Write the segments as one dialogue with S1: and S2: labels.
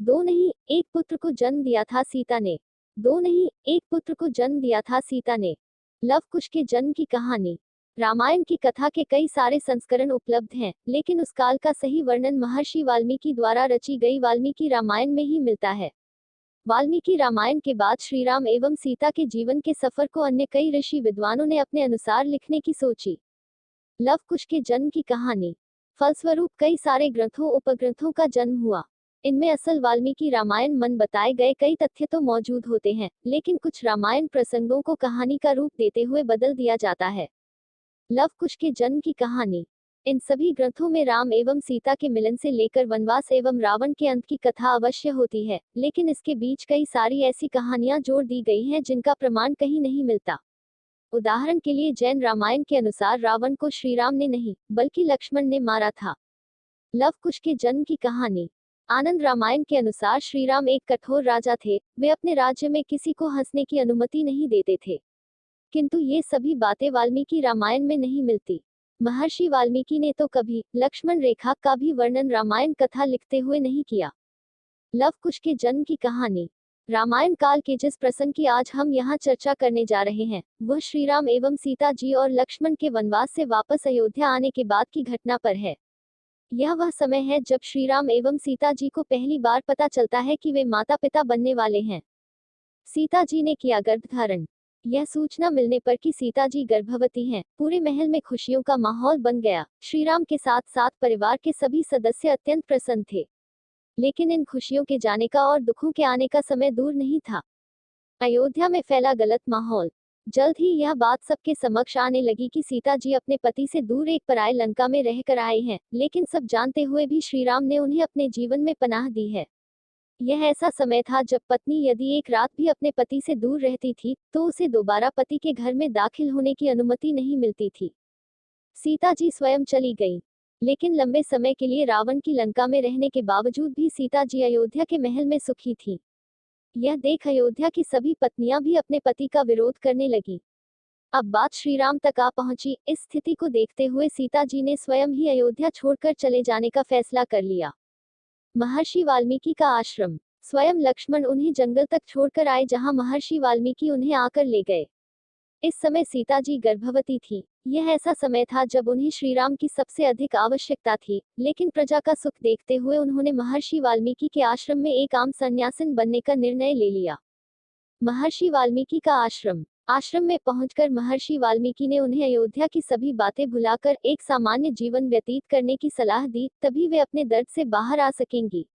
S1: दो नहीं, एक पुत्र को जन्म दिया था सीता ने। दो नहीं, एक पुत्र को जन्म दिया था सीता ने। लव कुश के जन्म की कहानी। रामायण की कथा के कई सारे संस्करण उपलब्ध हैं, लेकिन उस काल का सही वर्णन महर्षि वाल्मीकि द्वारा रची गई वाल्मीकि रामायण में ही मिलता है। वाल्मीकि रामायण के बाद श्री राम एवं सीता के जीवन के सफर को अन्य कई ऋषि विद्वानों ने अपने अनुसार लिखने की सोची। लव कुश के जन्म की कहानी। फलस्वरूप कई सारे ग्रंथों उपग्रंथों का जन्म हुआ। इनमें असल वाल्मीकि रामायण मन बताए गए कई तथ्य तो मौजूद होते हैं, लेकिन कुछ रामायण प्रसंगों को कहानी का रूप देते हुए बदल दिया जाता है। लव कुश के जन्म की कहानी। इन सभी ग्रंथों में राम एवं सीता के मिलन से लेकर वनवास एवं रावण के अंत की कथा अवश्य होती है, लेकिन इसके बीच कई सारी ऐसी कहानियां जोड़ दी गई हैं जिनका प्रमाण कहीं नहीं मिलता। उदाहरण के लिए जैन रामायण के अनुसार रावण को श्री राम ने नहीं, बल्कि लक्ष्मण ने मारा था। लव कुश के जन्म की कहानी। आनंद रामायण के अनुसार श्री राम एक कठोर राजा थे, वे अपने राज्य में किसी को हंसने की अनुमति नहीं देते थे। किंतु ये सभी बातें वाल्मीकि रामायण में नहीं मिलती। महर्षि वाल्मीकि ने तो कभी लक्ष्मण रेखा का भी वर्णन रामायण कथा लिखते हुए नहीं किया। लव कुश के जन्म की कहानी। रामायण काल के जिस प्रसंग की आज हम यहाँ चर्चा करने जा रहे हैं, वह श्री राम एवं सीता जी और लक्ष्मण के वनवास से वापस अयोध्या आने के बाद की घटना पर है। यह वह समय है जब श्री राम एवं सीता जी को पहली बार पता चलता है कि वे माता पिता बनने वाले हैं। सीता जी ने किया गर्भधारण। यह सूचना मिलने पर कि सीता जी गर्भवती हैं, पूरे महल में खुशियों का माहौल बन गया। श्री राम के साथ साथ परिवार के सभी सदस्य अत्यंत प्रसन्न थे। लेकिन इन खुशियों के जाने का और दुखों के आने का समय दूर नहीं था। अयोध्या में फैला गलत माहौल। जल्द ही यह बात सबके समक्ष आने लगी कि सीता जी अपने पति से दूर एक पराये लंका में रहकर आए हैं, लेकिन सब जानते हुए भी श्री राम ने उन्हें अपने जीवन में पनाह दी है। यह ऐसा समय था जब पत्नी यदि एक रात भी अपने पति से दूर रहती थी, तो उसे दोबारा पति के घर में दाखिल होने की अनुमति नहीं मिलती थी। सीता जी स्वयं चली गईं, लेकिन लंबे समय के लिए रावण की लंका में रहने के बावजूद भी सीता जी अयोध्या के महल में सुखी थी। यह देख अयोध्या की सभी पत्नियां भी अपने पति का विरोध करने लगी। अब बात श्री राम तक आ पहुंची। इस स्थिति को देखते हुए सीता जी ने स्वयं ही अयोध्या छोड़कर चले जाने का फैसला कर लिया। महर्षि वाल्मीकि का आश्रम। स्वयं लक्ष्मण उन्हें जंगल तक छोड़कर आए जहां महर्षि वाल्मीकि उन्हें आकर ले गए। इस समय सीता जी गर्भवती थी। यह ऐसा समय था जब उन्हें श्री राम की सबसे अधिक आवश्यकता थी, लेकिन प्रजा का सुख देखते हुए उन्होंने महर्षि वाल्मीकि के आश्रम में एक आम सन्यासिन बनने का निर्णय ले लिया। महर्षि वाल्मीकि का आश्रम। आश्रम में पहुंचकर महर्षि वाल्मीकि ने उन्हें अयोध्या की सभी बातें भुलाकर एक सामान्य जीवन व्यतीत करने की सलाह दी, तभी वे अपने दर्द से बाहर आ सकेंगी।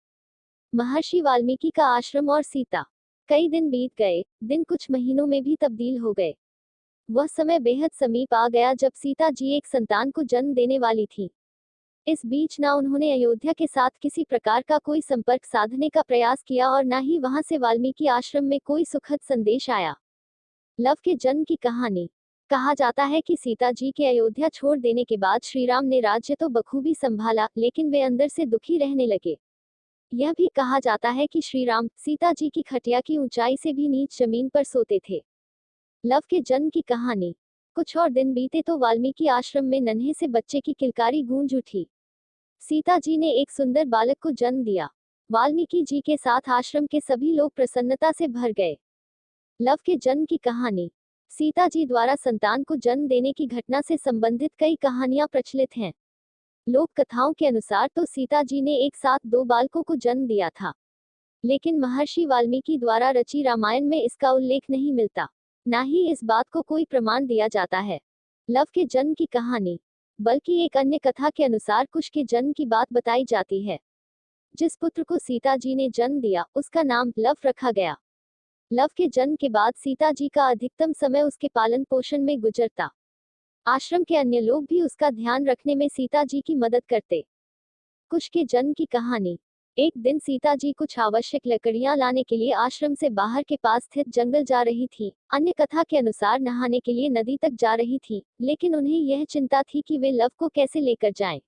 S1: महर्षि वाल्मीकि का आश्रम और सीता। कई दिन बीत गए, दिन कुछ महीनों में भी तब्दील हो गए। वह समय बेहद समीप आ गया जब सीता जी एक संतान को जन्म देने वाली थी। इस बीच ना उन्होंने अयोध्या के साथ किसी प्रकार का कोई संपर्क साधने का प्रयास किया और ना ही वहां से वाल्मीकि आश्रम में कोई सुखद संदेश आया। लव के जन्म की कहानी। कहा जाता है कि सीता जी के अयोध्या छोड़ देने के बाद श्री राम ने राज्य तो बखूबी संभाला, लेकिन वे अंदर से दुखी रहने लगे। यह भी कहा जाता है कि श्री राम सीता जी की खटिया की ऊंचाई से भी नीच जमीन पर सोते थे। लव के जन्म की कहानी। कुछ और दिन बीते तो वाल्मीकि आश्रम में नन्हे से बच्चे की किलकारी गूंज उठी। सीता जी ने एक सुंदर बालक को जन्म दिया। वाल्मीकि जी के साथ आश्रम के सभी लोग प्रसन्नता से भर गए। लव के जन्म की कहानी। सीता जी द्वारा संतान को जन्म देने की घटना से संबंधित कई कहानियां प्रचलित हैं। लोक कथाओं के अनुसार तो सीता जी ने एक साथ दो बालकों को जन्म दिया था, लेकिन महर्षि वाल्मीकि द्वारा रची रामायण में इसका उल्लेख नहीं मिलता, ना ही इस बात को कोई प्रमाण दिया जाता है। लव के जन्म की कहानी। बल्कि एक अन्य कथा के अनुसार कुश के जन्म की बात बताई जाती है। जिस पुत्र को सीता जी ने जन्म दिया, उसका नाम लव रखा गया। लव के जन्म के बाद सीता जी का अधिकतम समय उसके पालन पोषण में गुजरता। आश्रम के अन्य लोग भी उसका ध्यान रखने में सीता जी की मदद करते। कुश के जन्म की कहानी। एक दिन सीता जी कुछ आवश्यक लकड़ियां लाने के लिए आश्रम से बाहर के पास स्थित जंगल जा रही थी। अन्य कथा के अनुसार नहाने के लिए नदी तक जा रही थी, लेकिन उन्हें यह चिंता थी कि वे लव को कैसे लेकर जाएं।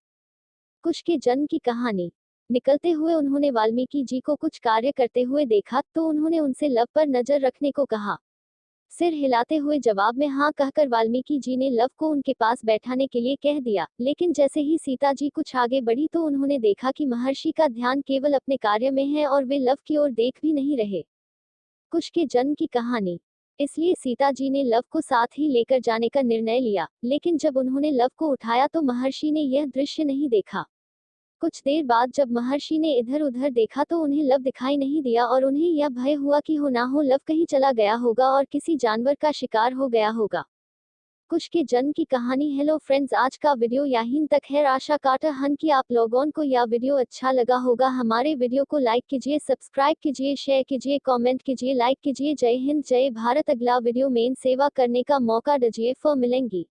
S1: कुश के जन्म की कहानी। निकलते हुए उन्होंने वाल्मीकि जी को कुछ कार्य करते हुए देखा, तो उन्होंने उनसे लव पर नजर रखने को कहा। सिर हिलाते हुए जवाब में हाँ कहकर वाल्मीकि जी ने लव को उनके पास बैठाने के लिए कह दिया, लेकिन जैसे ही सीता जी कुछ आगे बढ़ी तो उन्होंने देखा कि महर्षि का ध्यान केवल अपने कार्य में है और वे लव की ओर देख भी नहीं रहे। कुश के जन्म की कहानी। इसलिए सीता जी ने लव को साथ ही लेकर जाने का निर्णय लिया, लेकिन जब उन्होंने लव को उठाया तो महर्षि ने यह दृश्य नहीं देखा। कुछ देर बाद जब महर्षि ने इधर उधर देखा तो उन्हें लव दिखाई नहीं दिया और उन्हें यह भय हुआ कि हो ना हो लव कहीं चला गया होगा और किसी जानवर का शिकार हो गया होगा। कुश के जन्म की कहानी। हेलो फ्रेंड्स, आज का वीडियो यहीं तक है। आशा काटा हन कि आप लोगों को यह वीडियो अच्छा लगा होगा। हमारे वीडियो को लाइक कीजिए, सब्सक्राइब कीजिए, शेयर कीजिए, कमेंट कीजिए, लाइक कीजिए। जय हिंद, जय भारत। अगला वीडियो में सेवा करने का मौका दीजिए। फिर मिलेंगी।